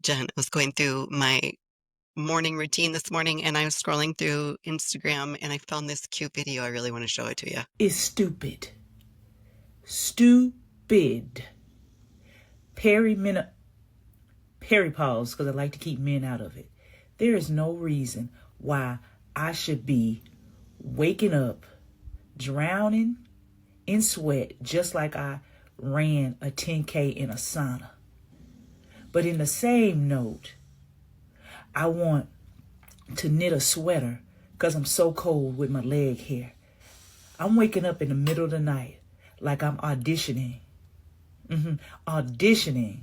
Jen, I was going through my morning routine this morning and I was scrolling through Instagram and I found this cute video. I really want to show it to you. Is stupid. Stupid. Peripause, because I like to keep men out of it. There is no reason why I should be waking up, drowning in sweat, just like I ran a 10K in a sauna. But in the same note, I want to knit a sweater because I'm so cold with my leg hair. I'm waking up in the middle of the night like I'm auditioning. Auditioning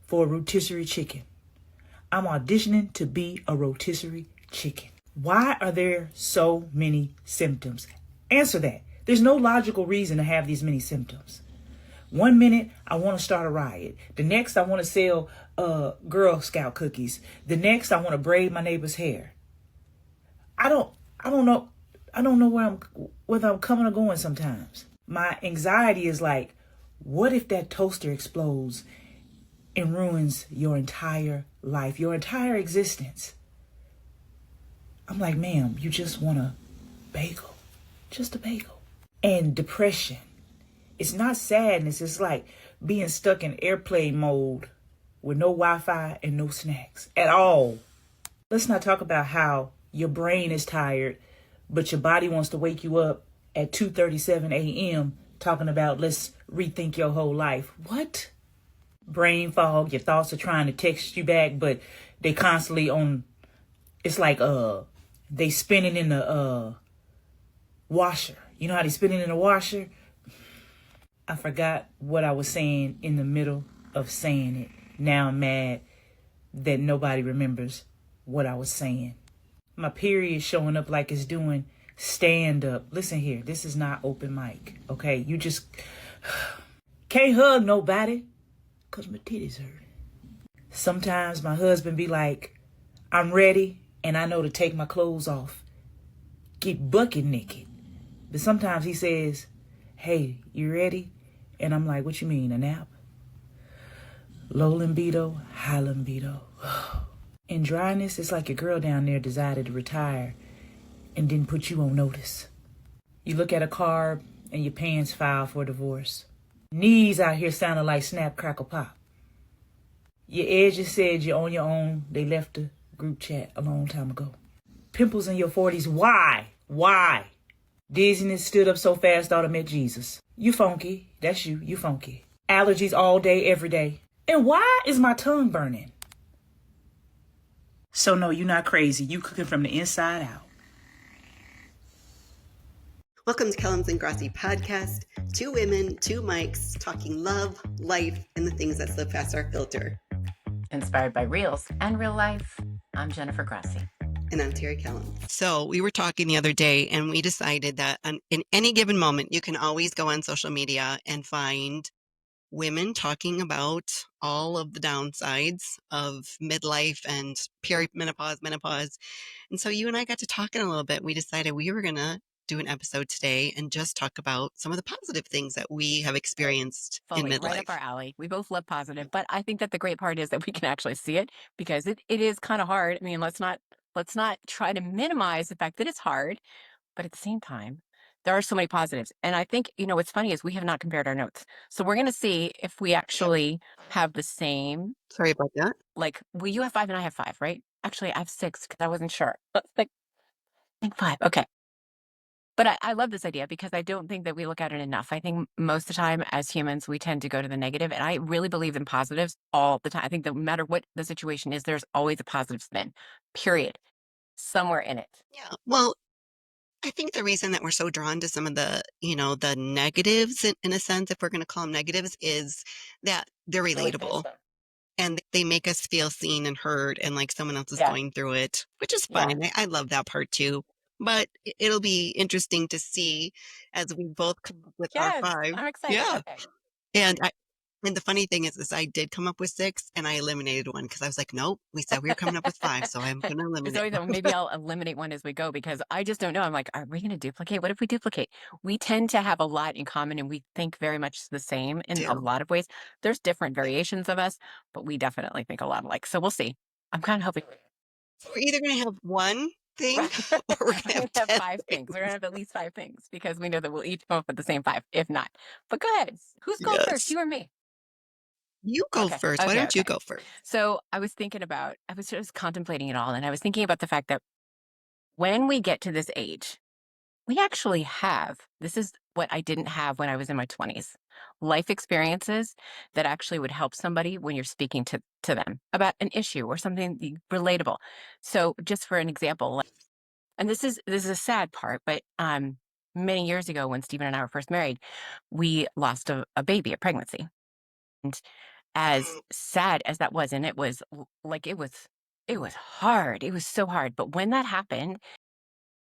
for a rotisserie chicken. I'm auditioning to be a rotisserie chicken. Why are there so many symptoms? Answer that. There's no logical reason to have these many symptoms. One minute, I want to start a riot. The next, I want to sell Girl Scout cookies. The next, I want to braid my neighbor's hair. I don't know whether I'm coming or going sometimes. My anxiety is like, what if that toaster explodes and ruins your entire life, your entire existence? I'm like, ma'am, you just want a bagel. Just a bagel. And depression. It's not sadness. It's like being stuck in airplane mode with no Wi-Fi and no snacks at all. Let's not talk about how your brain is tired, but your body wants to wake you up at 2:37 a.m. talking about let's rethink your whole life. What? Brain fog. Your thoughts are trying to text you back, but they constantly on. It's like they spinning in the washer. You know how they spinning in the washer? I forgot what I was saying in the middle of saying it. Now I'm mad that nobody remembers what I was saying. My period showing up like it's doing stand up. Listen here, this is not open mic, okay? You just can't hug nobody because my titties hurt. Sometimes my husband be like, I'm ready and I know to take my clothes off. Get bucket naked. But sometimes he says, hey, you ready? And I'm like, what you mean, a nap? Low libido, high libido. In dryness, it's like your girl down there decided to retire and didn't put you on notice. You look at a carb and your parents file for divorce. Knees out here sounding like snap, crackle, pop. Your edges said you're on your own. They left the group chat a long time ago. Pimples in your 40s. Why? Why? Dizziness stood up so fast, thought I met Jesus. You funky. That's you. You funky. Allergies all day, every day. And why is my tongue burning? So no, you're not crazy. You cooking from the inside out. Welcome to Kellums and Grossi podcast. Two women, two mics, talking love, life, and the things that slip past our filter. Inspired by reels and real life, I'm Jennifer Grossi. And I'm Terri Kellums. So we were talking the other day and we decided that in any given moment, you can always go on social media and find women talking about all of the downsides of midlife and perimenopause, menopause. And so you and I got to talking a little bit. We decided we were going to do an episode today and just talk about some of the positive things that we have experienced in Fully midlife. right up our alley. We both love positive, but I think that the great part is that we can actually see it because it is kind of hard. I mean, let's not try to minimize the fact that it's hard, but at the same time, there are so many positives. And I think, what's funny is we have not compared our notes. So we're going to see if we actually have the same. Sorry about that. Like, well, you have 5 and I have 5, right? Actually, I have 6 because I wasn't sure. But like, I think 5. Okay. But I love this idea because I don't think that we look at it enough. I think most of the time as humans, we tend to go to the negative, and I really believe in positives all the time. I think that no matter what the situation is, there's always a positive spin, period, somewhere in it. Yeah. Well, I think the reason that we're so drawn to some of the, the negatives in a sense, if we're going to call them negatives, is that they're Really relatable and they make us feel seen and heard and like someone else is Yeah. going through it, which is Yeah. fine. I love that part too. But it'll be interesting to see as we both come up with our Yes, 5. I'm excited. Yeah. Okay. And And the funny thing is I did come up with 6 and I eliminated 1 because I was like, "Nope, we said we were coming up with 5, so I'm gonna There's eliminate always a, 1." maybe I'll eliminate one as we go because I just don't know. I'm like, are we going to duplicate? What if we duplicate? We tend to have a lot in common and we think very much the same in a Do. lot of ways. There's different variations of us, but we definitely think a lot alike. So we'll see. I'm kind of hoping. So we're either gonna have 1 thing Right. or we're gonna We're have gonna have 10 5 things. We're gonna things. have at least 5 things because we know that we'll each come up with the same 5, if not. But go ahead. Who's going first? Yes. You or me? You go Okay. first. Why Okay. don't you Okay. go first? So I was just contemplating it all, and I was thinking about the fact that when we get to this age, we actually have this is what I didn't have when I was in my 20s. Life experiences that actually would help somebody when you're speaking to them about an issue or something relatable. So just for an example, and this is a sad part, but many years ago when Stephen and I were first married, we lost a baby, a pregnancy. And as Mm. sad as that was, and it was hard. It was so hard. But when that happened,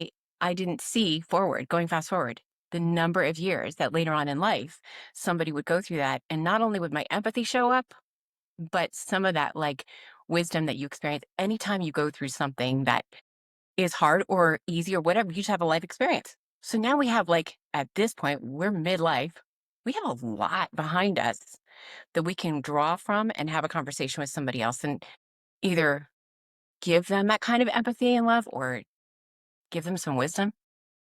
it, I didn't see forward, going fast forward, the number of years that later on in life somebody would go through that. And not only would my empathy show up, but some of that like wisdom that you experience anytime you go through something that is hard or easy or whatever, you just have a life experience. So now we have like at this point, we're midlife. We have a lot behind us that we can draw from and have a conversation with somebody else and either give them that kind of empathy and love or give them some wisdom,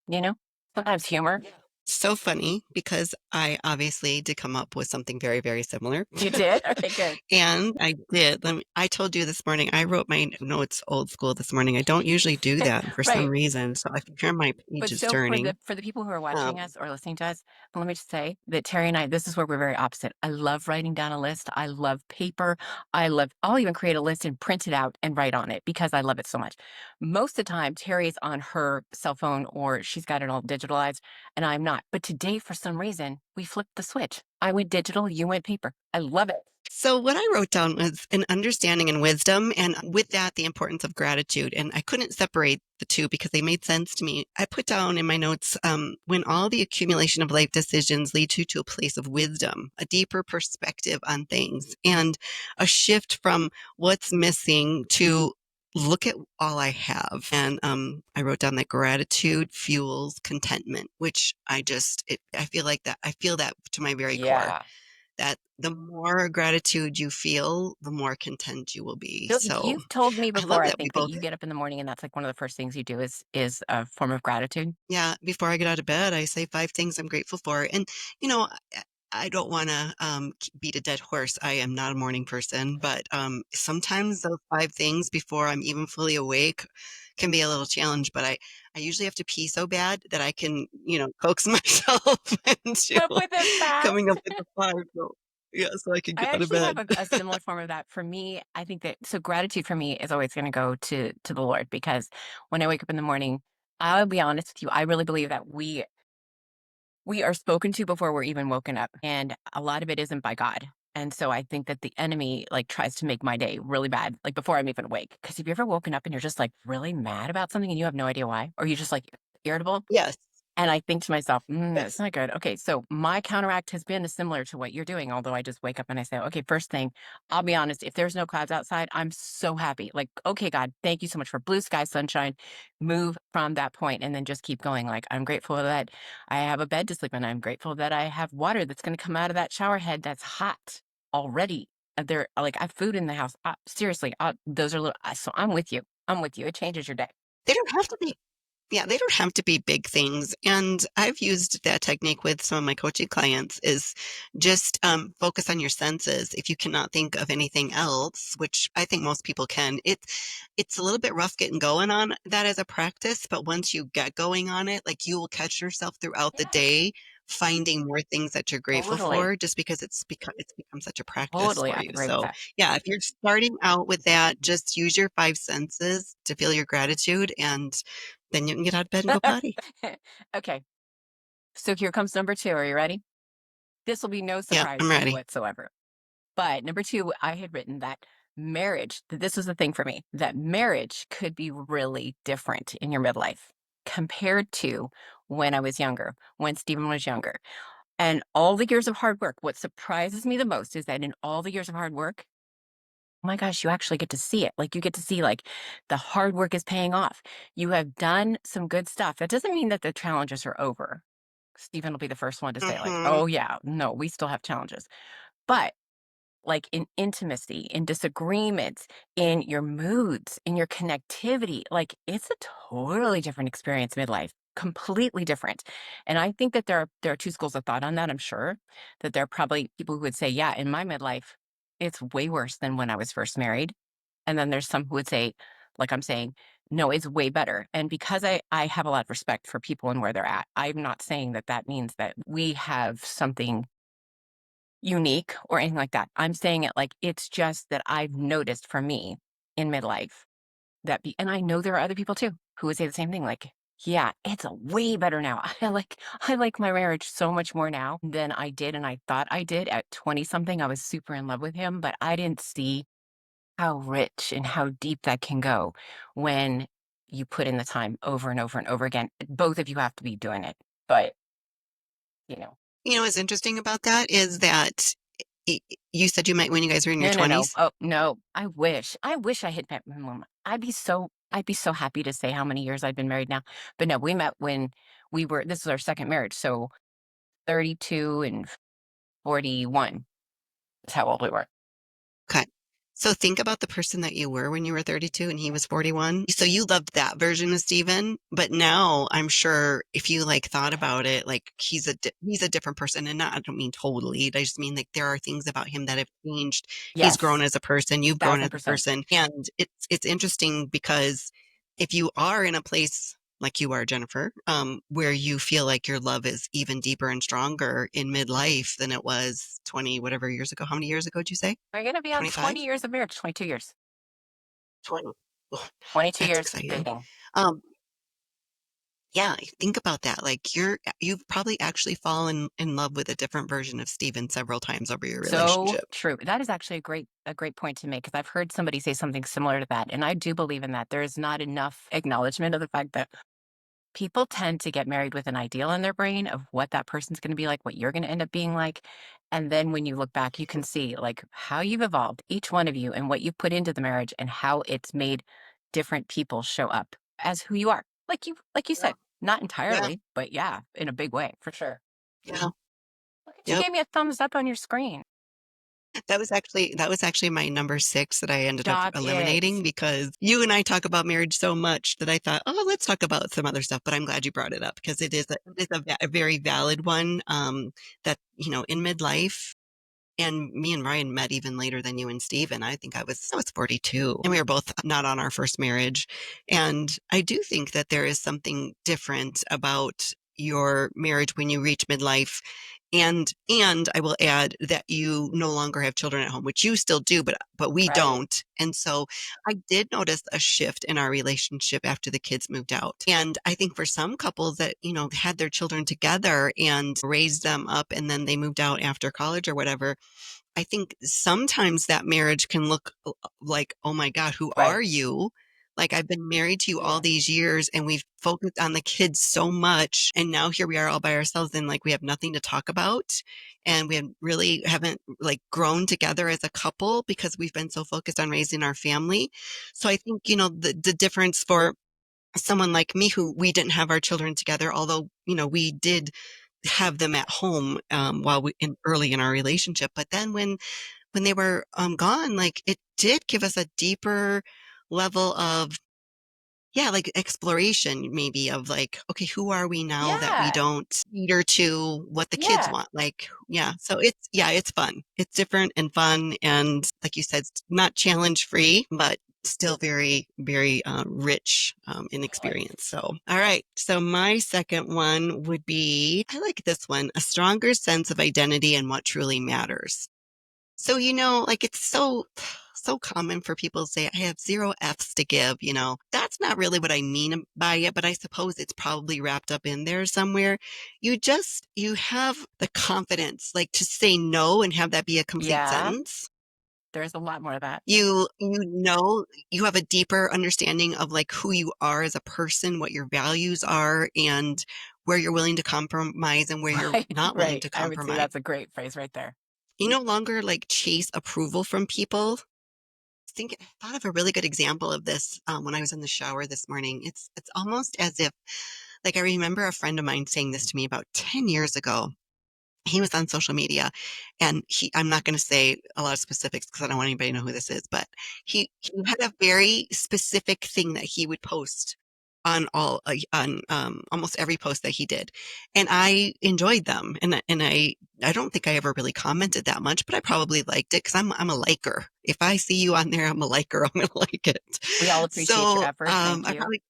you know? Sometimes humor. Yeah. So funny because I obviously did come up with something very, very similar. You did? Okay, good. And I did. I told you this morning, I wrote my notes old school this morning. I don't usually do that for some Right. reason. So I can hear my But pages so turning. for the people who are watching Um, us or listening to us, let me just say that Terry and I, this is where we're very opposite. I love writing down a list. I love paper. I'll even create a list and print it out and write on it because I love it so much. Most of the time, Terry's on her cell phone or she's got it all digitalized and I'm not. But today, for some reason, we flipped the switch. I went digital, you went paper. I love it. So what I wrote down was an understanding and wisdom, and with that, the importance of gratitude. And I couldn't separate the two because they made sense to me. I put down in my notes, when all the accumulation of life decisions leads you to a place of wisdom, a deeper perspective on things, and a shift from what's missing to look at all I have. And I wrote down that gratitude fuels contentment, which I feel like that. I feel that to my very core Yeah. that the more gratitude you feel, the more content you will be. So You've told me I love before, I that we think that both, you get up in the morning and that's like one of the first things you do is a form of gratitude. yeah, before I get out of bed, I say 5 things I'm grateful for. And, you know, I don't want to beat a dead horse. I am not a morning person, but sometimes those 5 things before I'm even fully awake can be a little challenge. But I usually have to pee so bad that I can, coax myself into Up with it coming up fast. with the 5. So, yeah, so I can I get out of actually have bed. a similar form of that. For me, I think that so gratitude for me is always going to go to the Lord because when I wake up in the morning, I'll be honest with you, I really believe that we are spoken to before we're even woken up, and a lot of it isn't by God. And so I think that the enemy like tries to make my day really bad, like before I'm even awake. Because have you ever woken up and you're just like really mad about something and you have no idea why, or you just like irritable? Yes, And I think to myself, that's yes. not good. Okay, so my counteract has been similar to what you're doing, although I just wake up and I say, okay, first thing, I'll be honest, if there's no clouds outside, I'm so happy. Like, okay, God, thank you so much for blue sky, sunshine. Move from that point and then just keep going. Like, I'm grateful that I have a bed to sleep in. I'm grateful that I have water that's going to come out of that shower head that's hot already. There, like, I have food in the house. Seriously, those are little, so I'm with you. I'm with you. It changes your day. They don't have to be. Yeah, they don't have to be big things. And I've used that technique with some of my coaching clients is just focus on your senses. If you cannot think of anything else, which I think most people can, it's a little bit rough getting going on that as a practice, but once you get going on it, like you will catch yourself throughout the Yeah. day finding more things that you're grateful Totally. for just because it's become such a practice Totally. for I you. agree with So, that. yeah, if you're starting out with that, just use your 5 senses to feel your gratitude and then you can get out of bed and go potty. Okay. So here comes number 2. Are you ready? This will be no Yeah, surprise I'm to you ready. whatsoever. But number 2, I had written that marriage, that this was the thing for me, that marriage could be really different in your midlife compared to when I was younger, when Stephen was younger. And all the years of hard work, what surprises me the most is that in all the years of hard work, oh my gosh, you actually get to see it. Like you get to see like the hard work is paying off. You have done some good stuff. That doesn't mean that the challenges are over. Stephen will be the first one to say, like, Mhm. oh yeah, no, we still have challenges. But like in intimacy, in disagreements, in your moods, in your connectivity. Like it's a totally different experience midlife, completely different. And I think that there are two schools of thought on that. I'm sure that there are probably people who would say, yeah, in my midlife, it's way worse than when I was first married. And then there's some who would say, like I'm saying, no, it's way better. And because I have a lot of respect for people and where they're at, I'm not saying that that means that we have something unique or anything like that. I'm saying it like it's just that I've noticed for me in midlife and I know there are other people too who would say the same thing. Like, yeah, it's a way better now. I like my marriage so much more now than I did and I thought I did at 20 something. I was super in love with him, but I didn't see how rich and how deep that can go when you put in the time over and over and over again. Both of you have to be doing it. But, you know, You know what's interesting about that is that you said you met when you guys were in your no, no, no. 20s? Oh, no. I wish I had met my mom. I'd be so happy to say how many years I've been married now. But no, we met when this was our second marriage. So 32 and 41 is how old we were. Okay. So think about the person that you were when you were 32 and he was 41. So you loved that version of Steven, but now I'm sure if you like thought about it, like he's a different person, and not, I don't mean totally. I just mean like there are things about him that have changed. He's grown Yes, as a person, you've grown as a 1000%. person. And it's interesting because if you are in a place like you are, Jennifer, where you feel like your love is even deeper and stronger in midlife than it was 20 whatever years ago. How many years ago did you say? We're going to be on 20 25? years of marriage, 22 years. 20. Oh, 22 that's years exciting. dating. Um, yeah, think about that. Like you've probably actually fallen in love with a different version of Steven several times over your So relationship. true. That is actually a great point to make because I've heard somebody say something similar to that. And I do believe in that. There is not enough acknowledgement of the fact that people tend to get married with an ideal in their brain of what that person's going to be like, what you're going to end up being like. And then when you look back, you can see like how you've evolved, each one of you, and what you put into the marriage and how it's made different people show up as who you are. Like you Yeah. said, not Yeah. entirely, but yeah, in a big way, for sure. Yeah. Look at you Yep. gave me a thumbs up on your screen. That was actually my number six that I ended up Stop eliminating it. because you and I talk about marriage so much that I thought, oh, let's talk about some other stuff. But I'm glad you brought it up because it is a very valid one. That in midlife. And me and Ryan met even later than you and Steve. And I think I was 42 and we were both not on our first marriage. And I do think that there is something different about your marriage when you reach midlife. And I will add that you no longer have children at home, which you still do, but we Right. don't. And so I did notice a shift in our relationship after the kids moved out. And I think for some couples that, had their children together and raised them up and then they moved out after college or whatever, I think sometimes that marriage can look like, oh my God, who are Right. you? Like, I've been married to you all Yeah. these years and we've focused on the kids so much. And now here we are all by ourselves and like we have nothing to talk about. And we really haven't like grown together as a couple because we've been so focused on raising our family. So I think, the difference for someone like me who we didn't have our children together, although, we did have them at home while early in our relationship. But then when they were gone, like it did give us a deeper level of yeah, like exploration maybe of like, okay, who are we now that we Yeah. don't cater to what the kids Yeah. want? Like, yeah. So it's fun. It's different and fun. And like you said, it's not challenge free, but still very, very rich in Right. experience. So, all right. So my second one would be, I like this one, a stronger sense of identity and what truly matters. So, like it's so common for people to say, I have zero F's to give. That's not really what I mean by it, but I suppose it's probably wrapped up in there somewhere. You have the confidence, like to say no and have that be a complete Yeah. sentence. There's a lot more of that. You have a deeper understanding of like who you are as a person, what your values are, and where you're willing to compromise and where you're Right, not willing right. to I would say compromise. that's a great phrase right there. You no longer like chase approval from people. I thought of a really good example of this when I was in the shower this morning. It's almost as if like I remember a friend of mine saying this to me about 10 years ago. He was on social media and I'm not going to say a lot of specifics because I don't want anybody to know who this is, but he had a very specific thing that he would post on almost every post that he did. And I enjoyed them. I don't think I ever really commented that much, but I probably liked it because I'm a liker. If I see you on there, I'm a liker. I'm going to like it. We all appreciate your So, effort. Thank I you. probably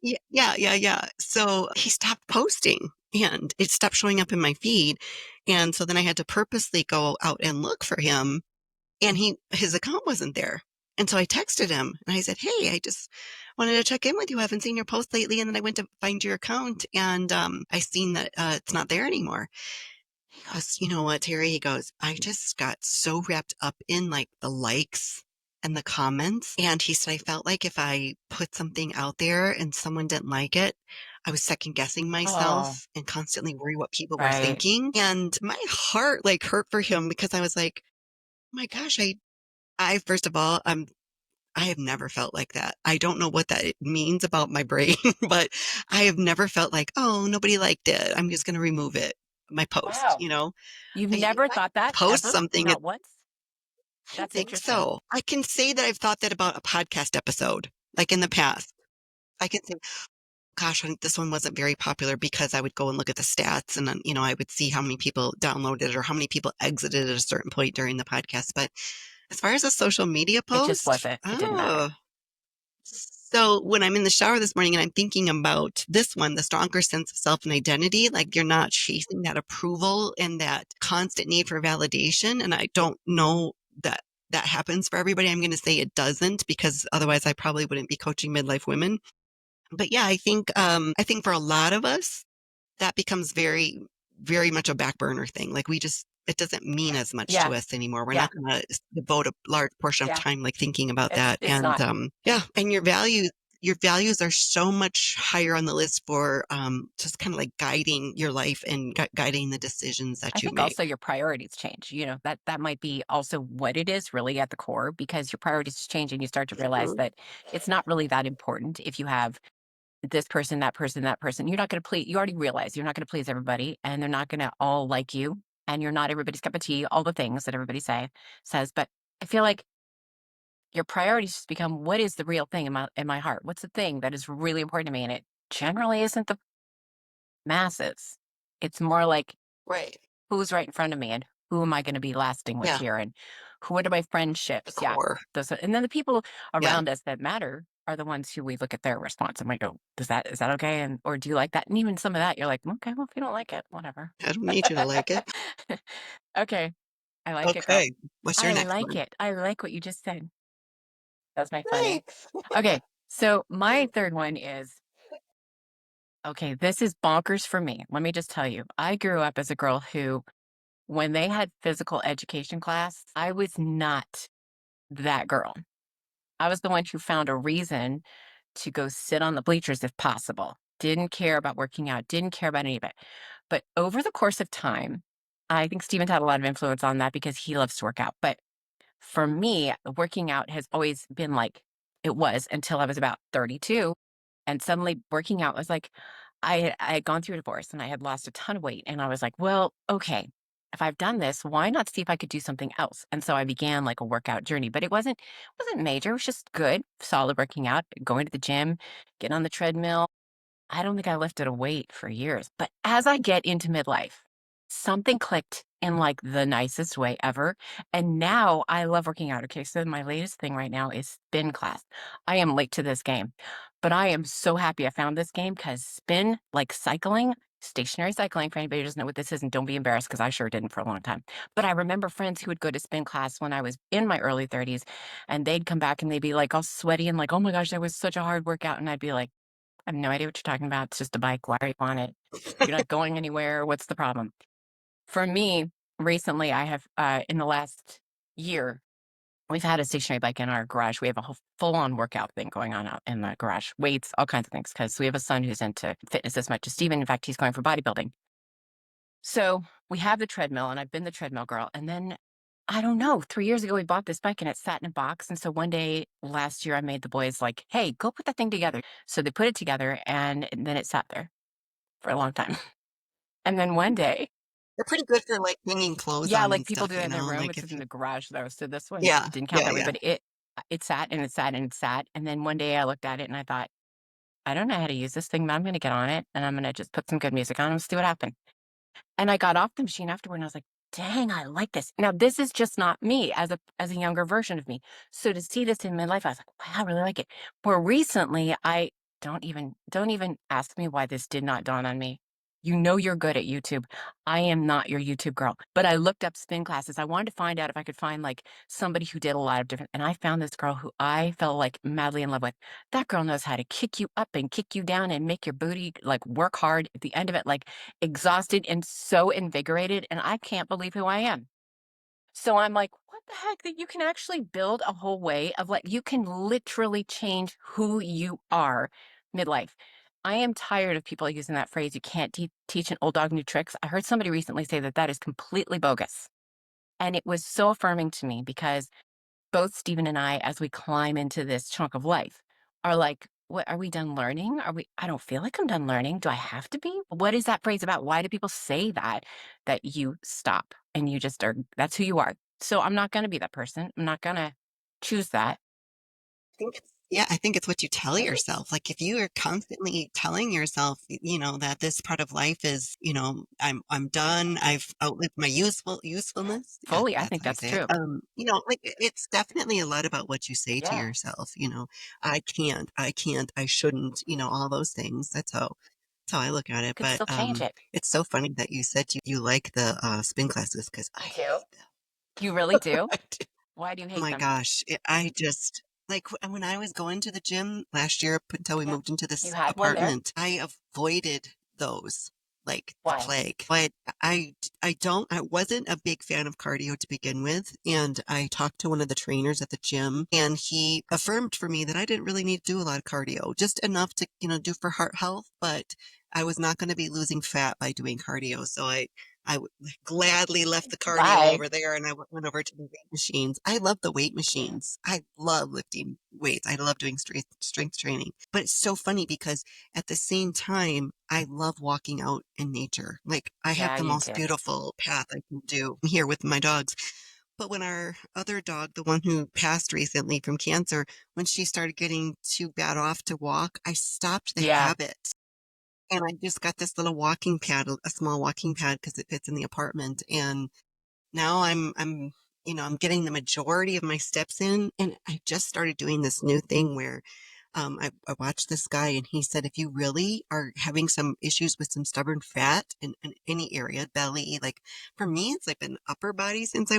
yeah, yeah, yeah, yeah. So he stopped posting and it stopped showing up in my feed. And so then I had to purposely go out and look for him and his account wasn't there. And so I texted him and I said, "Hey, I just wanted to check in with you. I haven't seen your post lately." And then I went to find your account and I seen that it's not there anymore. He goes, "You know what, Terry?" He goes, "I just got so wrapped up in like the likes and the comments." And he said, "I felt like if I put something out there and someone didn't like it, I was second guessing Oh, myself and constantly worry what people were right. thinking." And my heart like hurt for him because I was like, "My gosh, I first of all, I have never felt like that. I don't know what that means about my brain, but I have never felt like, oh, nobody liked it. I'm just going to remove it, my post, Wow. You've If never I thought that post ever? something, Not once? I That's think interesting. so. I can say that I've thought that about a podcast episode, like in the past. I can say, gosh, this one wasn't very popular because I would go and look at the stats and then, I would see how many people downloaded or how many people exited at a certain point during the podcast. But as far as a social media It just post, wasn't. It didn't matter. oh, so when I'm in the shower this morning and I'm thinking about this one, the stronger sense of self and identity, like you're not chasing that approval and that constant need for validation. And I don't know that that happens for everybody. I'm going to say it doesn't because otherwise I probably wouldn't be coaching midlife women. But yeah, I think for a lot of us, that becomes very, very much a back burner thing. Like it doesn't mean as much Yeah, to us anymore. We're yeah, not going to devote a large portion of yeah. time like thinking about that. It's And not. yeah, and your values are so much higher on the list for just kind of like guiding your life and guiding the decisions I that you think make. also your priorities change. That might be also what it is really at the core because your priorities change and you start to realize Mhm. that it's not really that important if you have this person, that person, that person. You're not going to please, you already realize you're not going to please everybody and they're not going to all like you and you're not everybody's cup of tea, all the things that everybody says. But I feel like your priorities just become what is the real thing in my heart? What's the thing that is really important to me? And it generally isn't the masses. It's more like Right. who's right in front of me and who am I going to be lasting with Yeah. here and what are my The friendships? Yeah. core. And then the people Yeah. around us that matter are the ones who we look at their response and we go, is that okay? And or do you like that? And even some of that, you're like, okay, well, if you don't like it, whatever. I don't need you to like it. Okay. I like it, girl. Okay. What's your I next like one? it. I like what you just said. That's my funny. Thanks. Okay. So my third one is okay, this is bonkers for me. Let me just tell you. I grew up as a girl who, when they had physical education class, I was not that girl. I was the one who found a reason to go sit on the bleachers if possible. Didn't care about working out, didn't care about any of it. But over the course of time, I think Steven had a lot of influence on that because he loves to work out. But for me, working out has always been like it was until I was about 32. And suddenly working out was like, I had gone through a divorce and I had lost a ton of weight. And I was like, well, okay, if I've done this, why not see if I could do something else? And so I began like a workout journey, but it wasn't major. It was just good, solid working out, going to the gym, getting on the treadmill. I don't think I lifted a weight for years. But as I get into midlife, something clicked in like the nicest way ever. And now I love working out. Okay. So my latest thing right now is spin class. I am late to this game, but I am so happy I found this game because spin, like cycling, stationary cycling, for anybody who doesn't know what this is, and don't be embarrassed because I sure didn't for a long time. But I remember friends who would go to spin class when I was in my early 30s and they'd come back and they'd be like all sweaty and like, oh my gosh, that was such a hard workout. And I'd be like, I have no idea what you're talking about. It's just a bike. Why are you on it? You're not going anywhere. What's the problem? For me, recently, I have, in the last year, we've had a stationary bike in our garage. We have a whole full-on workout thing going on out in the garage, weights, all kinds of things, because we have a son who's into fitness as much as Steven. In fact, he's going for bodybuilding. So we have the treadmill, and I've been the treadmill girl. And then I don't know, 3 years ago, we bought this bike and it sat in a box. And so one day last year, I made the boys like, hey, go put that thing together. So they put it together and then it sat there for a long time. And then one day, They're pretty good for, like, hanging clothes yeah, on like and people do stuff, that you in their know, room. like, It's if in you the garage though. So this one yeah, didn't count yeah, that way, yeah. but it sat and it sat and it sat. And then one day I looked at it and I thought, I don't know how to use this thing, but I'm going to get on it and I'm going to just put some good music on and see what happens. And I got off the machine afterward and I was like, dang, I like this. Now, this is just not me as a younger version of me. So to see this in my life, I was like, wow, I really like it. More recently, I don't even ask me why this did not dawn on me. You know you're good at YouTube. I am not your YouTube girl. But I looked up spin classes. I wanted to find out if I could find like somebody who did a lot of different, and I found this girl who I fell like madly in love with. That girl knows how to kick you up and kick you down and make your booty like work hard at the end of it, like exhausted and so invigorated, and I can't believe who I am. So I'm like, what the heck? That you can actually build a whole way of like, you can literally change who you are midlife. I am tired of people using that phrase, you can't teach an old dog new tricks. I heard somebody recently say that that is completely bogus. And it was so affirming to me because both Stephen and I, as we climb into this chunk of life, are like, what are we done learning? Are we? I don't feel like I'm done learning. Do I have to be? What is that phrase about? Why do people say that? That you stop and you just are, that's who you are. So I'm not going to be that person. I'm not going to choose that. Think it's yeah, I think it's what you tell Right. yourself. Like, if you are constantly telling yourself, you know, that this part of life is, you know, I'm done, I've outlived my usefulness. Yeah, Fully. I that's think how you that's say it. true. You know, like, it's definitely a lot about what you say to Yes. yourself, you know. I can't, I shouldn't, you know, all those things. That's how I look at it. Could But still change it. it's so funny that you said you like the spin classes because I You do. hate You really them. do. Why do you Oh hate my them? gosh, I just like when I was going to the gym last year up until we Yeah. moved into You this had one there. apartment, I avoided those like the Why? plague. But I wasn't a big fan of cardio to begin with, and I talked to one of the trainers at the gym, and he affirmed for me that I didn't really need to do a lot of cardio, just enough to, you know, do for heart health, but I was not going to be losing fat by doing cardio. So I gladly left the cardio Why? over there and I went over to the weight machines. I love the weight machines. I love lifting weights. I love doing strength training. But it's so funny because at the same time, I love walking out in nature. Like, I have Yeah, the you most do. beautiful path I can do here with my dogs. But when our other dog, the one who passed recently from cancer, when she started getting too bad off to walk, I stopped the Yeah. habit. And I just got this little walking pad, a small walking pad because it fits in the apartment. And now I'm, you know, I'm getting the majority of my steps in. And I just started doing this new thing where I watched this guy and he said, if you really are having some issues with some stubborn fat in any area, belly, like for me, it's like been upper body since I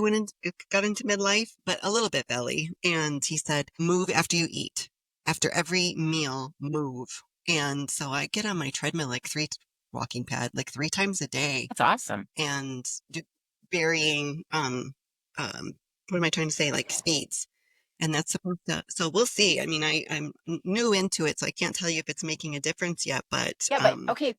got into midlife, but a little bit belly. And he said, move after you eat. After every meal, move. And so I get on my treadmill like walking pad, like 3 times a day That's awesome. and do varying, um, what am I trying to say? Like speeds. And that's supposed to, so we'll see. I mean, I'm new into it, so I can't tell you if it's making a difference yet, but Yeah, but okay.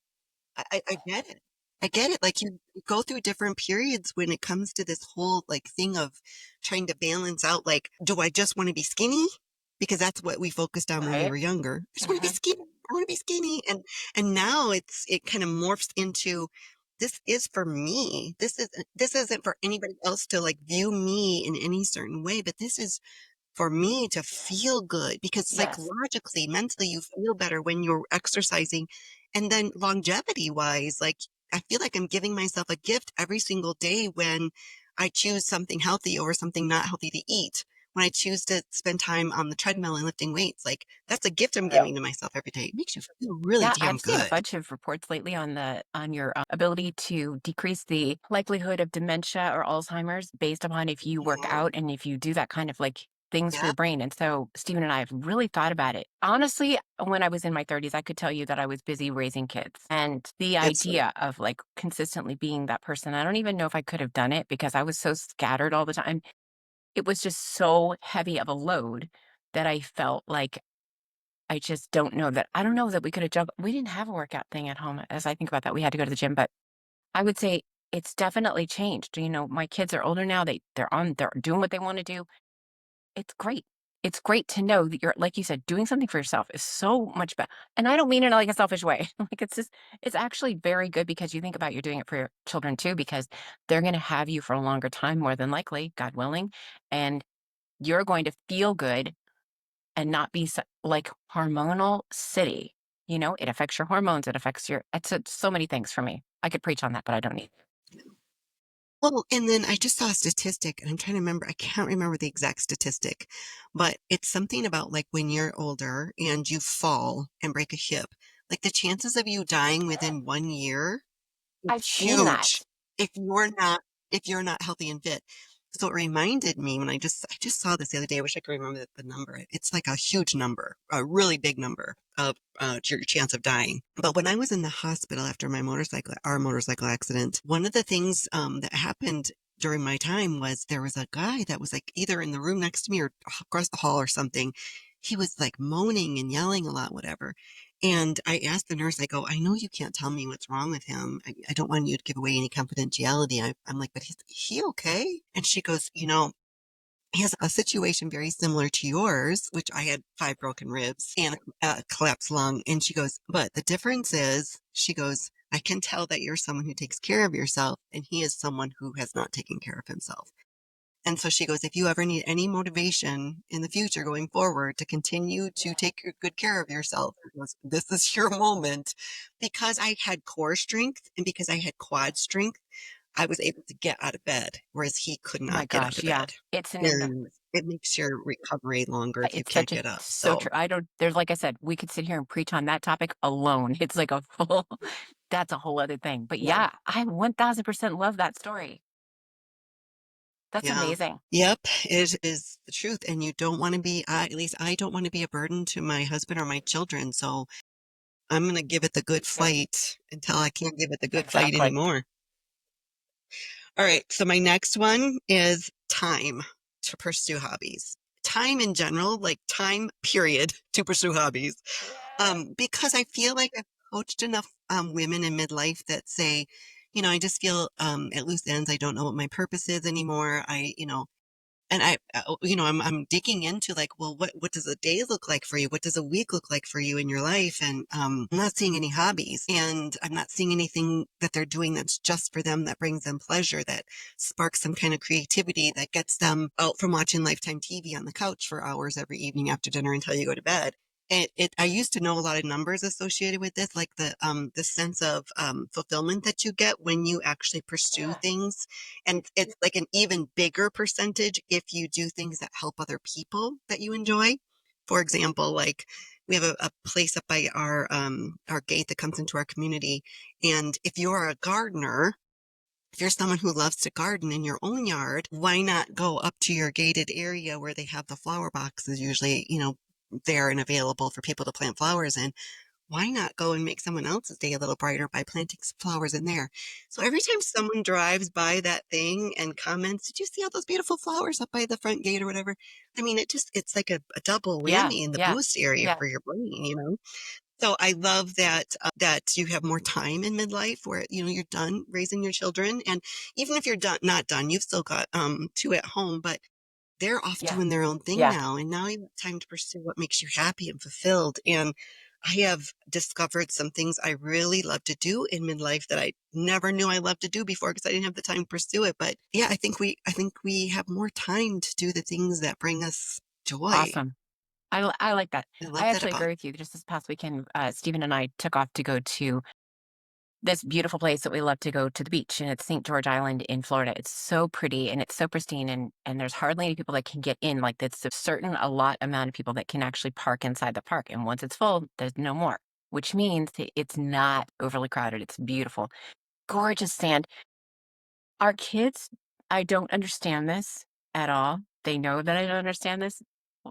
I get it. I get it. Like you go through different periods when it comes to this whole like thing of trying to balance out, like, do I just want to be skinny? Because that's what we focused on when we Right. were younger. I just want to be Mhm. skinny. I want to be skinny. And now it kind of morphs into this is for me. This isn't for anybody else to like view me in any certain way, but this is for me to feel good because Yes. psychologically, mentally, you feel better when you're exercising. And then longevity wise, like I feel like I'm giving myself a gift every single day when I choose something healthy over something not healthy to eat. When I choose to spend time on the treadmill and lifting weights, like that's a gift I'm Yeah. giving to myself every day. It makes you feel really Yeah, damn I've seen a good. bunch of reports lately on the on your ability to decrease the likelihood of dementia or Alzheimer's based upon if you work Yeah. out and if you do that kind of like things for Yeah. your brain. And so Stephen and I have really thought about it. Honestly, when I was in my 30s, I could tell you that I was busy raising kids. And the It's like, idea of like consistently being that person, I don't even know if I could have done it because I was so scattered all the time. it was just so heavy of a load that I felt like I just don't know that I don't know that we could have we didn't have a workout thing at home as I think about that. We had to go to the gym, but I would say it's definitely changed. You know, my kids are older now. They're doing what they want to do. It's great. It's great to know that you're, like you said, doing something for yourself is so much better. And I don't mean it in like a selfish way. Like it's just, it's actually very good because you think about you're doing it for your children too, because they're going to have you for a longer time, more than likely, God willing. And you're going to feel good and not be like hormonal city. You know, it affects your hormones. It affects it's so many things for me. I could preach on that, but I don't need. Well, and then I just saw a statistic, and I'm trying to remember, I can't remember the exact statistic, but it's something about like when you're older and you fall and break a hip, like the chances of you dying within 1 year, I've it's seen huge that. if you're not healthy and fit. So it reminded me when I just saw this the other day. I wish I could remember the number. It's like a huge number, a really big number of your chance of dying. But when I was in the hospital after our motorcycle accident, one of the things that happened during my time was there was a guy that was like either in the room next to me or across the hall or something. He was like moaning and yelling a lot, whatever. And I asked the nurse, I go, I know you can't tell me what's wrong with him. I don't want you to give away any confidentiality. I'm like, but he okay? And she goes, he has a situation very similar to yours, which I had 5 broken ribs and a collapsed lung. And she goes, but the difference is, she goes, I can tell that you're someone who takes care of yourself, and he is someone who has not taken care of himself. And so she goes, if you ever need any motivation in the future going forward to continue to take good care of yourself, she goes, this is your moment. Because I had core strength and because I had quad strength, I was able to get out of bed, whereas he could Oh my not get out gosh, of yeah. bed. It's an And it makes your recovery longer if you it's can't such a get up. so So, true. I don't there's like I said, we could sit here and preach on that topic alone. It's like a full that's a whole other thing. But yeah, yeah, I 1000% love that story. That's yeah. amazing. Yep, it is the truth. And you don't want to be, at least I don't want to be a burden to my husband or my children. So I'm going to give it the good Yep, fight until I can't give it the good fight exactly. anymore. All right. So my next one is time to pursue hobbies. Time in general, like time period to pursue hobbies. Because I feel like I've coached enough women in midlife that say, I just feel at loose ends. I don't know what my purpose is anymore. And I'm digging into like, well, what does a day look like for you? What does a week look like for you in your life? And I'm not seeing any hobbies, and I'm not seeing anything that they're doing that's just for them, that brings them pleasure, that sparks some kind of creativity, that gets them out from watching Lifetime TV on the couch for hours every evening after dinner until you go to bed. I used to know a lot of numbers associated with this, like the sense of fulfillment that you get when you actually pursue things, and it's like an even bigger percentage if you do things that help other people that you enjoy. For example, like we have a place up by our gate that comes into our community, and if you're a gardener, if you're someone who loves to garden in your own yard, why not go up to your gated area where they have the flower boxes usually, there and available for people to plant flowers in? Why not go and make someone else's day a little brighter by planting some flowers in there? So every time someone drives by that thing and comments, did you see all those beautiful flowers up by the front gate or whatever? I mean, it's like a double Yeah, whammy in the yeah, boost area yeah, for your brain. So I love that you have more time in midlife where, you're done raising your children. And even if you're not done, you've still got two at home, but they're off yeah, doing their own thing yeah. now. And now you have time to pursue what makes you happy and fulfilled. And I have discovered some things I really love to do in midlife that I never knew I loved to do before because I didn't have the time to pursue it. But yeah, I think we have more time to do the things that bring us joy. Awesome. I like that. I I love that actually about agree with you. Just this past weekend, Stephen and I took off to go to this beautiful place that we love to go to the beach, and it's St. George Island in Florida. It's so pretty and it's so pristine, and there's hardly any people that can get in. Like it's a certain a lot amount of people that can actually park inside the park, and once it's full, there's no more. Which means it's not overly crowded. It's beautiful, gorgeous sand. Our kids, I don't understand this at all. They know that I don't understand this.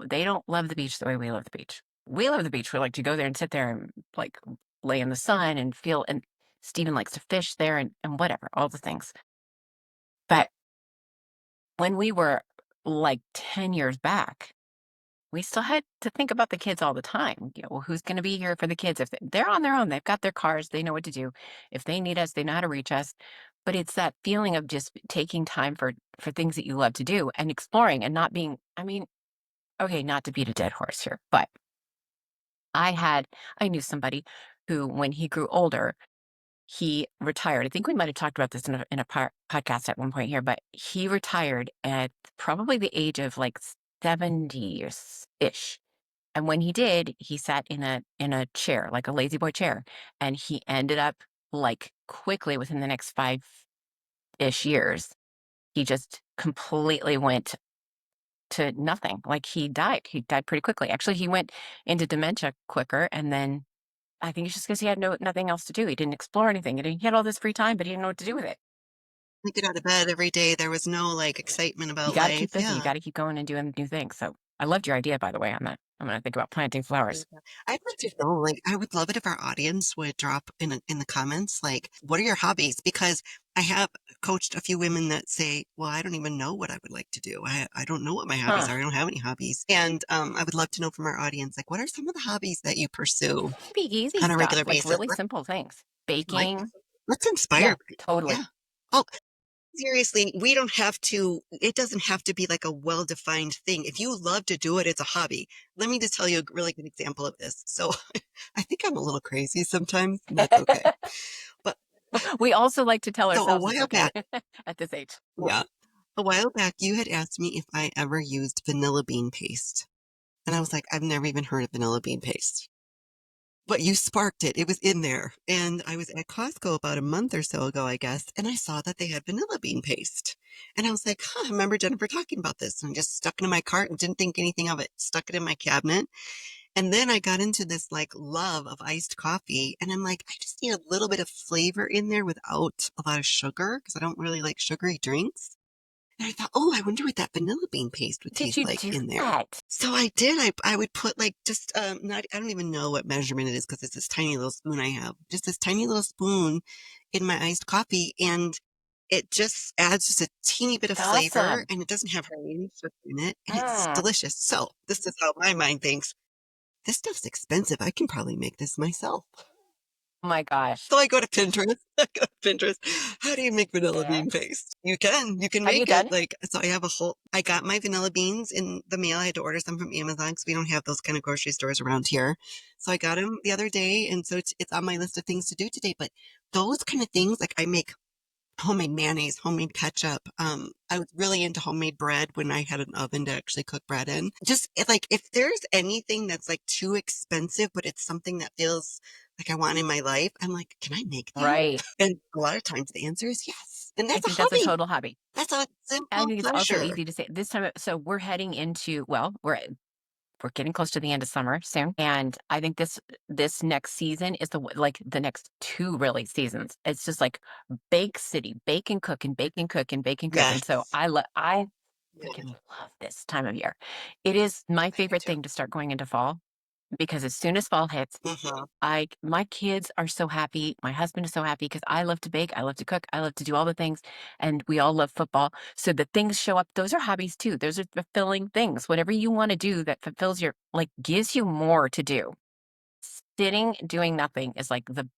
They don't love the beach the way we love the beach. We love the beach. We like to go there and sit there and like lay in the sun and feel. And Steven likes to fish there and whatever, all the things. But when we were like 10 years back, we still had to think about the kids all the time. You know, well, who's going to be here for the kids? If they're on their own, they've got their cars, they know what to do. If they need us, they know how to reach us. But it's that feeling of just taking time for things that you love to do and exploring and not being, I mean, okay, not to beat a dead horse here, but I knew somebody who, when he grew older, he retired. I think we might have talked about this in a podcast at one point here, but he retired at probably the age of like 70 ish. And when he did, he sat in a chair, like a lazy boy chair, and he ended up like quickly within the next 5-ish years, he just completely went to nothing. Like he died. He died pretty quickly. Actually, he went into dementia quicker, and then I think it's just because he had nothing else to do. He didn't explore anything. He had all this free time, but he didn't know what to do with it. We get out of bed every day. There was no like excitement You about got to keep life. busy. You Yeah. got to keep going and doing new things. So I loved your idea, by the way, on that. I'm going to think about planting flowers. I'd like to know, like, I would love it if our audience would drop in the comments, like, what are your hobbies? Because I have coached a few women that say, well, I don't even know what I would like to do. I don't know what my hobbies Huh. are. I don't have any hobbies. And I would love to know from our audience, like, what are some of the hobbies that you pursue Maybe easy on a regular stuff, like basis? really simple things. Like, Baking. let's inspire. Yeah, totally. Yeah. Oh, seriously, we don't have to, it doesn't have to be like a well-defined thing. If you love to do it, it's a hobby. Let me just tell you a really good example of this. So I think I'm a little crazy sometimes, and that's okay. But We also like to tell so a ourselves it's while okay back, at this age. yeah, a while back, you had asked me if I ever used vanilla bean paste. And I was like, I've never even heard of vanilla bean paste. But you sparked it. It was in there. And I was at Costco about a month or so ago, I guess, and I saw that they had vanilla bean paste. And I was like, huh, I remember Jennifer talking about this, and I just stuck it in my cart and didn't think anything of it. Stuck it in my cabinet. And then I got into this like love of iced coffee. And I'm like, I just need a little bit of flavor in there without a lot of sugar because I don't really like sugary drinks. And I thought, oh, I wonder what that vanilla bean paste would Did taste you like do in there. that? So I did. I would put like just not I don't even know what measurement it is because it's this tiny little spoon I have. Just this tiny little spoon in my iced coffee and it just adds just a teeny bit of It's flavor awesome. and it doesn't have hardly any sugar in it and it's Mm. delicious. So this is how my mind thinks. This stuff's expensive. I can probably make this myself. Oh my gosh. So I go to Pinterest. I go to Pinterest. How do you make vanilla bean And paste? You can have you make it. done? Like, so I got my vanilla beans in the mail. I had to order some from Amazon because we don't have those kind of grocery stores around here. So I got them the other day. And so it's on my list of things to do today. But those kind of things, like I make homemade mayonnaise, homemade ketchup. I was really into homemade bread when I had an oven to actually cook bread in. Just like if there's anything that's like too expensive, but it's something that feels like I want in my life, I'm like, can I make that? Right. And a lot of times the answer is yes. And I that's a think that's a hobby. total hobby. That's a I simple think it's also pleasure. easy to say this time. So we're heading into, well, we're getting close to the end of summer soon, and I think this next season is like the next two really seasons. It's just like bake city, bake and cook and bake and cook and bake and cook. And so Yes. I freaking Yes. love this time of year. It is my I do favorite too. thing to start going into fall because as soon as fall hits, Hmm. my kids are so happy. My husband is so happy because I love to bake, I love to cook, I love to do all the things, and we all love football. So the things show up. Those are hobbies too. Those are fulfilling things. Whatever you want to do that fulfills your like gives you more to do. Sitting doing nothing is like the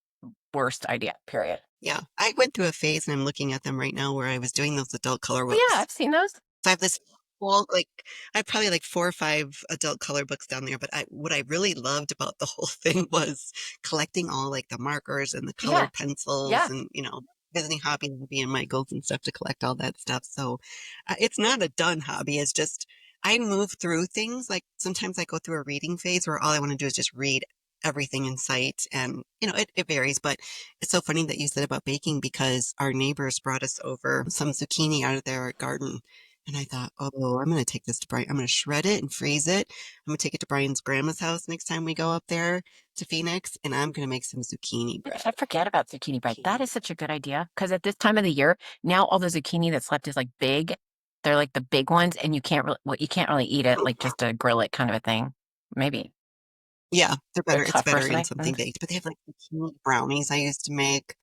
worst idea. Period. Yeah. I went through a phase and I'm looking at them right now where I was doing those adult color Oh yeah, books. I've seen those. So I have this whole like I have probably like 4 or 5 adult color books down there, but what I really loved about the whole thing was collecting all like the markers and the Yeah, colored pencils yeah. and, visiting Hobby Lobby and Michaels and stuff to collect all that stuff. So it's not a done hobby. It's just I move through things. Like sometimes I go through a reading phase where all I want to do is just read everything in sight and it varies, but it's so funny that you said about baking because our neighbors brought us over some zucchini out of their garden and I thought, oh, I'm going to take this to Brian. I'm going to shred it and freeze it. I'm going to take it to Brian's grandma's house next time we go up there to Phoenix, and I'm going to make some zucchini Oh my gosh, bread. I forget about zucchini bread. That is such a good idea because at this time of the year, now all the zucchini that's left is like big. They're like the big ones, and you can't really eat it like just to grill it kind of a thing. Maybe Yeah, they're they're better. It's tougher better in something sometimes. baked, but they have like zucchini brownies I used to make.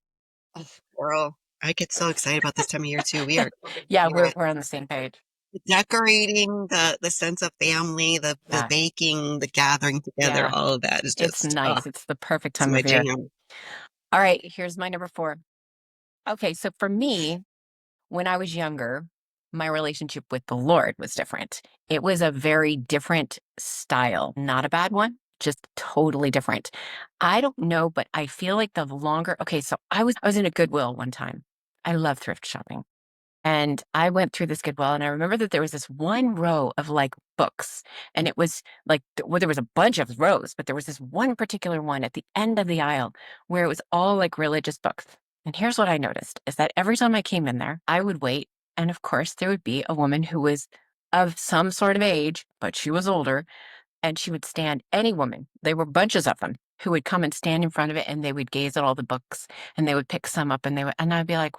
Oh, girl, I get so excited about this time of year too. We are Yeah, here at we're on the same page. Decorating, the sense of family, the Yeah. baking, the gathering together, Yeah. all of that is It's just, oh, nice. It's the perfect it's time my of year. jam. All right, here's my number 4. Okay, so for me, when I was younger, my relationship with the Lord was different. It was a very different style, not a bad one, just totally different. I don't know, but I feel like the longer, okay, so I was in a Goodwill one time. I love thrift shopping. And I went through this Goodwill, and I remember that there was this one row of like books, and it was like, well, there was a bunch of rows, but there was this one particular one at the end of the aisle where it was all like religious books. And here's what I noticed is that every time I came in there, I would wait. And of course, there would be a woman who was of some sort of age, but she was older, and she would stand, any woman, there were bunches of them who would come and stand in front of it, and they would gaze at all the books, and they would pick some up, and and I'd be like,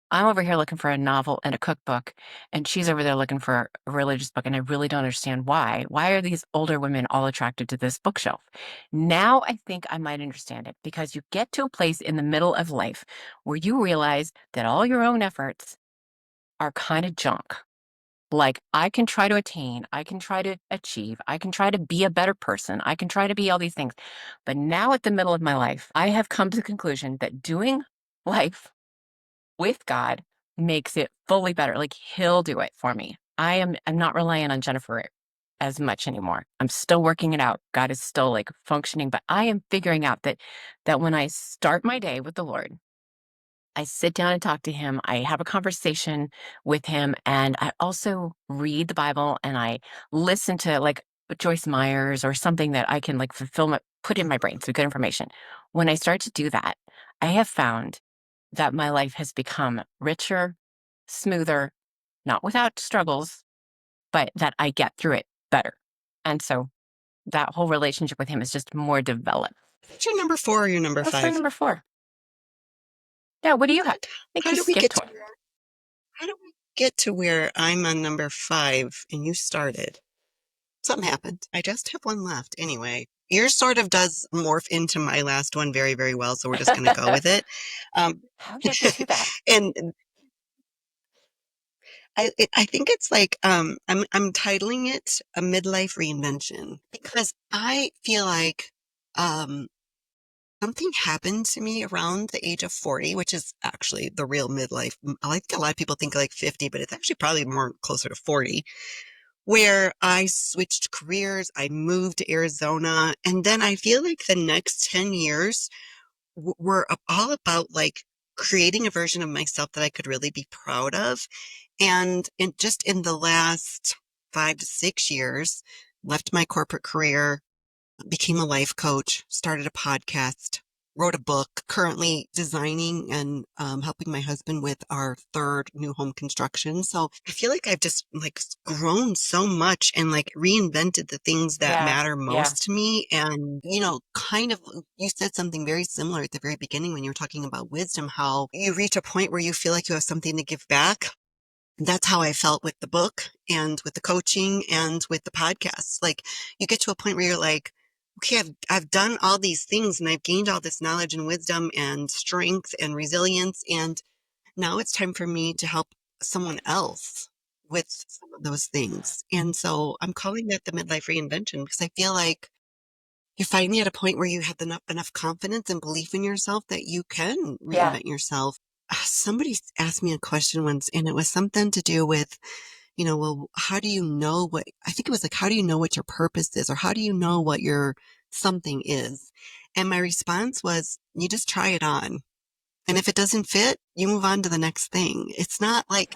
I'm over here looking for a novel and a cookbook, and she's over there looking for a religious book, and I really don't understand why. Why are these older women all attracted to this bookshelf? Now I think I might understand it because you get to a place in the middle of life where you realize that all your own efforts are kind of junk. Like, I can try to attain, I can try to achieve, I can try to be a better person, I can try to be all these things. But now at the middle of my life, I have come to the conclusion that doing life with God makes it fully better. Like, he'll do it for me. I'm not relying on Jennifer as much anymore. I'm still working it out. God is still like functioning, but I am figuring out that when I start my day with the Lord, I sit down and talk to him. I have a conversation with him, and I also read the Bible, and I listen to like Joyce Myers or something that I can like fulfill put in my brain, so good information. When I start to do that, I have found that my life has become richer, smoother, not without struggles, but that I get through it better. And so that whole relationship with him is just more developed. What's your number 4 or your number That's my 5? number 4. Yeah, what do you have? What? I think How you do we skipped get to one. where how do we get to where I'm on number 5 and you started? Something happened. I just have one left anyway. Yours sort of does morph into my last one very, very well, so we're just gonna go with it. Um, How did we do that? and I think it's like, I'm titling it a midlife reinvention because I feel like, um, something happened to me around the age of 40, which is actually the real midlife. I like a lot of people think like 50, but it's actually probably more closer to 40, where I switched careers. I moved to Arizona. And then I feel like the next 10 years were all about like creating a version of myself that I could really be proud of. And just in the last 5 to 6 years, left my corporate career, became a life coach, started a podcast, wrote a book, currently designing and helping my husband with our third new home construction. So I feel like I've just like grown so much and like reinvented the things that Yeah, matter yeah, most to me. And, kind of, you said something very similar at the very beginning when you were talking about wisdom, how you reach a point where you feel like you have something to give back. That's how I felt with the book and with the coaching and with the podcast. Like you get to a point where you're like, okay, I've done all these things and I've gained all this knowledge and wisdom and strength and resilience. And now it's time for me to help someone else with some of those things. And so I'm calling that the midlife reinvention because I feel like you're finally at a point where you have enough confidence and belief in yourself that you can yeah. reinvent yourself. Somebody asked me a question once, and it was something to do with, well, how do you know what, I think it was like, how do you know what your purpose is, or how do you know what your something is? And my response was, you just try it on. And if it doesn't fit, you move on to the next thing. It's not like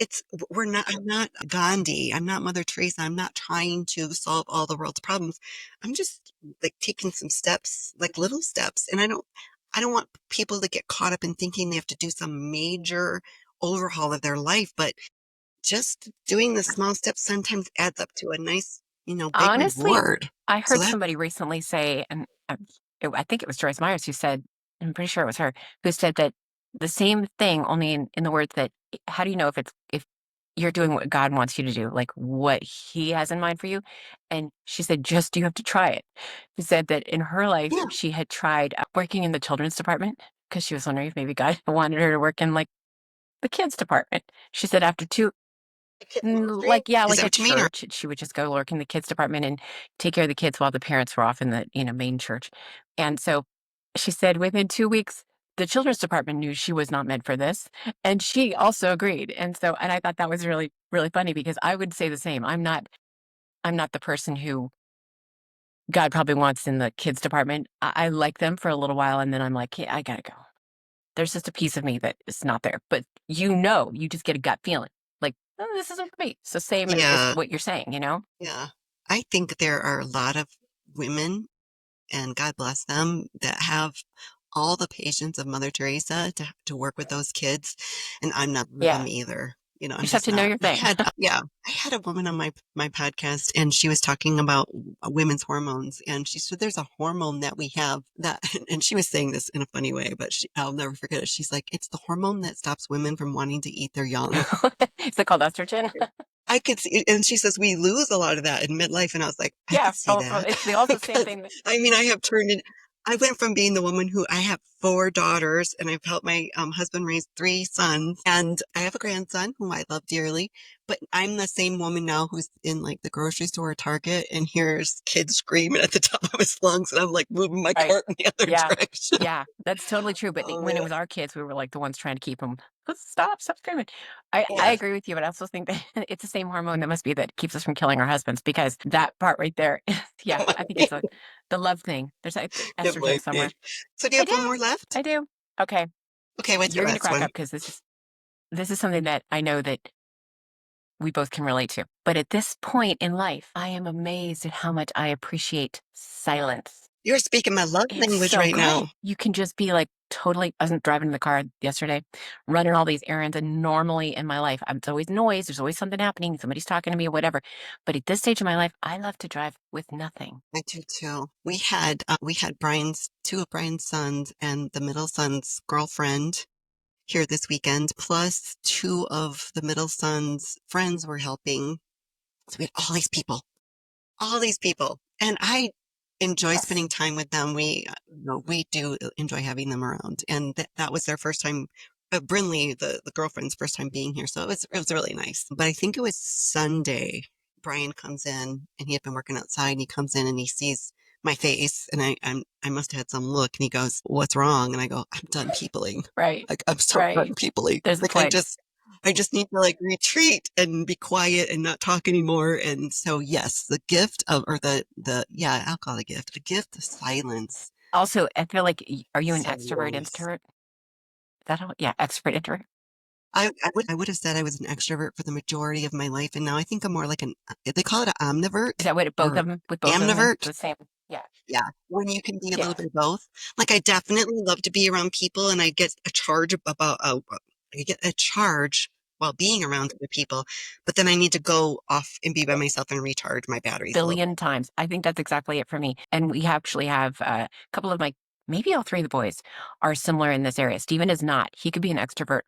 I'm not Gandhi. I'm not Mother Teresa. I'm not trying to solve all the world's problems. I'm just like taking some steps, like little steps. And I don't want people to get caught up in thinking they have to do some major overhaul of their life, but just doing the small steps sometimes adds up to a nice, big Honestly, reward. I So heard that, somebody recently say, and I think it was Joyce Myers who said, I'm pretty sure it was her, who said that the same thing, only in the words that, how do you know if you're doing what God wants you to do, like what he has in mind for you? And she said, just you have to try it. She said that in her life, yeah, she had tried working in the children's department because she was wondering if maybe God wanted her to work in like the kids department. She said after Like, yeah, Is like that a what you mean? Or church. She would just go work in the kids department and take care of the kids while the parents were off in the, main church. And so she said within 2 weeks, the children's department knew she was not meant for this. And she also agreed. And I thought that was really, really funny because I would say the same. I'm not the person who God probably wants in the kids department. I like them for a little while and then I'm like, yeah, I gotta go. There's just a piece of me that is not there. But you just get a gut feeling like, oh, this isn't for me. So same as yeah, what you're saying. yeah. I think there are a lot of women, and God bless them, that have all the patience of Mother Teresa to work with those kids, and I'm not one of them Yeah. either. You I'm just have just to know not. your thing. I had a woman on my podcast, and she was talking about women's hormones, and she said there's a hormone that we have that, and she was saying this in a funny way, but I'll never forget it. She's like, it's the hormone that stops women from wanting to eat their young. Is it called estrogen? I could see, and she says we lose a lot of that in midlife, and I was like, I Yeah. could see Also, that it's also the same because thing. I mean, I have turned in. I went from being the woman who I have four daughters, and I've helped my husband raise three sons, and I have a grandson who I love dearly. But I'm the same woman now who's in like the grocery store or Target and hears kids screaming at the top of his lungs, and I'm like moving my Right. cart in the other Yeah. direction. Yeah. That's totally true. But Oh when it man, was our kids, we were like the ones trying to keep them. Stop screaming. I yeah, agree with you, but I also think that it's the same hormone that must be that keeps us from killing our husbands because that part right there, yeah, it might I think be. it's the love thing. There's It estrogen might be. somewhere. So do you I have one do. more left? I do. Okay. Okay, what's your You're going to last crack one? up because this is something that I know that we both can relate to. But at this point in life, I am amazed at how much I appreciate silence. You're speaking my love It's language so right good. now. You can just be like totally. I was driving in the car yesterday, running all these errands, and normally in my life, it's always noise. There's always something happening. Somebody's talking to me or whatever. But at this stage of my life, I love to drive with nothing. I do too. We had Brian's two of Brian's sons and the middle son's girlfriend here this weekend, plus two of the middle son's friends were helping. So we had all these people, and I enjoy Yes. spending time with them. We do enjoy having them around, and that was their first time. Brinley, the girlfriend's first time being here, so it was really nice. But I think it was Sunday. Brian comes in, and he had been working outside, and he comes in and he sees my face, and I must have had some look, and he goes, "What's wrong?" And I go, "I'm done peopling. Right. Like I'm so Right. done peopling. There's a Like I place. just I just need to like retreat and be quiet and not talk anymore." And so, yes, the gift of, or yeah, I'll call it a gift of silence. Also, I feel like, are you an So extrovert nice. introvert? Is that how? Yeah, extrovert introvert. I would have said I was an extrovert for the majority of my life, and now I think I'm more like they call it an Is omnivert that what both or of them with both of them in amnivert. the same? Yeah. Yeah, when you can be a little Yeah. bit of both. Like I definitely love to be around people, and I get a charge while being around other people, but then I need to go off and be by myself and recharge my batteries a little bit. Billion times. I think that's exactly it for me. And we actually have a couple of maybe all three of the boys are similar in this area. Steven is not. He could be an extrovert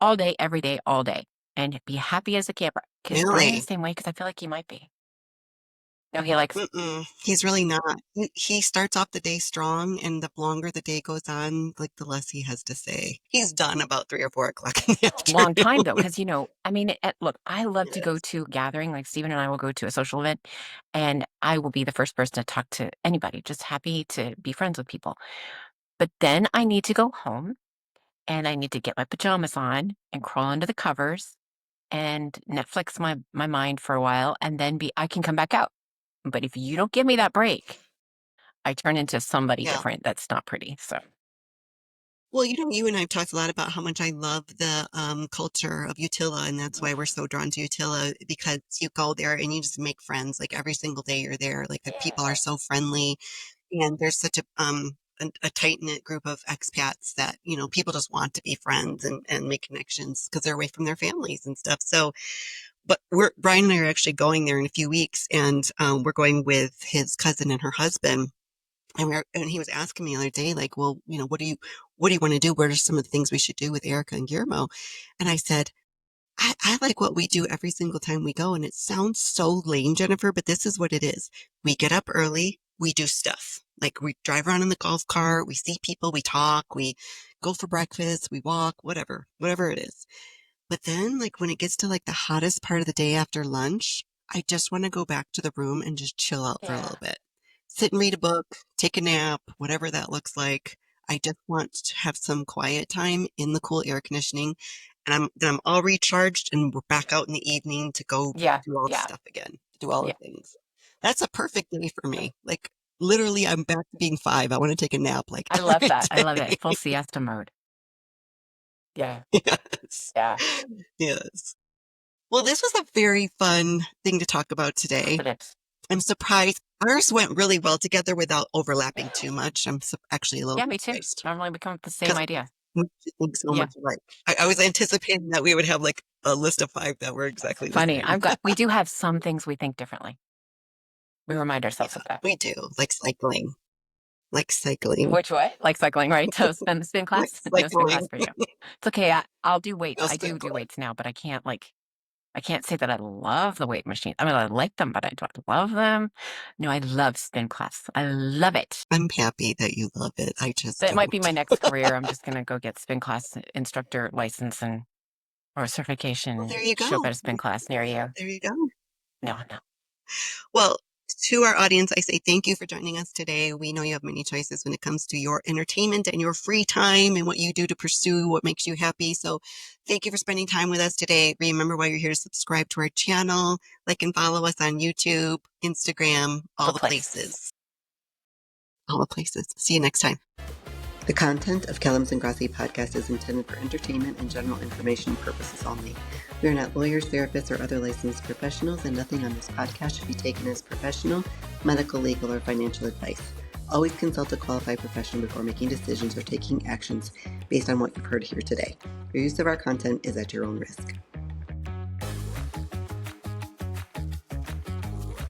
all day, every day, all day, and be happy as a camper. Is Brian the Really? same way? Because I feel like he might be. No, he likes, Mm-mm. He's really not. He starts off the day strong, and the longer the day goes on, like the less he has to say. He's done about 3 or 4 o'clock in the long time though, afternoon. because I mean, look, I love to go Yes. to gathering. Like Steven and I will go to a social event, and I will be the first person to talk to anybody. Just happy to be friends with people. But then I need to go home and I need to get my pajamas on and crawl under the covers and Netflix my mind for a while and then be I can come back out. But if you don't give me that break, I turn into somebody Yeah. different that's not pretty. So Well, you and I have talked a lot about how much I love the culture of Utila, and that's why we're so drawn to Utila because you go there and you just make friends. Like every single day you're there, like the people are yeah. so friendly, and there's such a tight-knit group of expats that people just want to be friends and make connections because they're away from their families and stuff. So, but Brian and I are actually going there in a few weeks, and we're going with his cousin and her husband. And he was asking me the other day, like, well, what do you want to do? What are some of the things we should do with Erica and Guillermo? And I said, I like what we do every single time we go. And it sounds so lame, Jennifer, but this is what it is. We get up early, we do stuff. Like we drive around in the golf cart, we see people, we talk, we go for breakfast, we walk, whatever it is. But then, like, when it gets to like the hottest part of the day after lunch, I just want to go back to the room and just chill out for a Yeah. little bit. Sit and read a book, take a nap, whatever that looks like. I just want to have some quiet time in the cool air conditioning. And then I'm all recharged and we're back out in the evening to go Yeah. do all the Yeah. stuff again, do all the Yeah. things. That's a perfect day for me. Like literally I'm back to being 5. I want to take a nap like I love every that. I love it. Full day. siesta mode. Yeah. Yes. Yeah. Yes. Well, this was a very fun thing to talk about today. It is. I'm surprised ours went really well together without overlapping too much. I'm actually a little Yeah, me too. surprised Normally we come up with the same because idea. we think so Yeah. much alike. I was anticipating that we would have like a list of 5 that were That's exactly the funny. same. We do have some things we think differently. We remind ourselves Yeah, of that. we do. Like cycling. Like cycling. Which way? Like cycling, right? So spin Like class? No spin class cycling. for you. It's okay. I'll do weights. No I spin do class. weights now, but I can't say that I love the weight machine. I mean, I like them, but I don't love them. No, I love spin class. I love it. I'm happy that you love it. I just That might be my don't. next career. I'm just gonna go get spin class instructor license or Well, certification. there you Show up go. at a spin class near you. There you go. No, no. Well, to our audience, I say thank you for joining us today. We know you have many choices when it comes to your entertainment and your free time and what you do to pursue what makes you happy. So thank you for spending time with us today. Remember why you're here to subscribe to our channel, like and follow us on YouTube, Instagram, The all the place. places. All the places. See you next time. The content of Kellums Grossi podcast is intended for entertainment and general information purposes only. We are not lawyers, therapists, or other licensed professionals, and nothing on this podcast should be taken as professional, medical, legal, or financial advice. Always consult a qualified professional before making decisions or taking actions based on what you've heard here today. Your use of our content is at your own risk.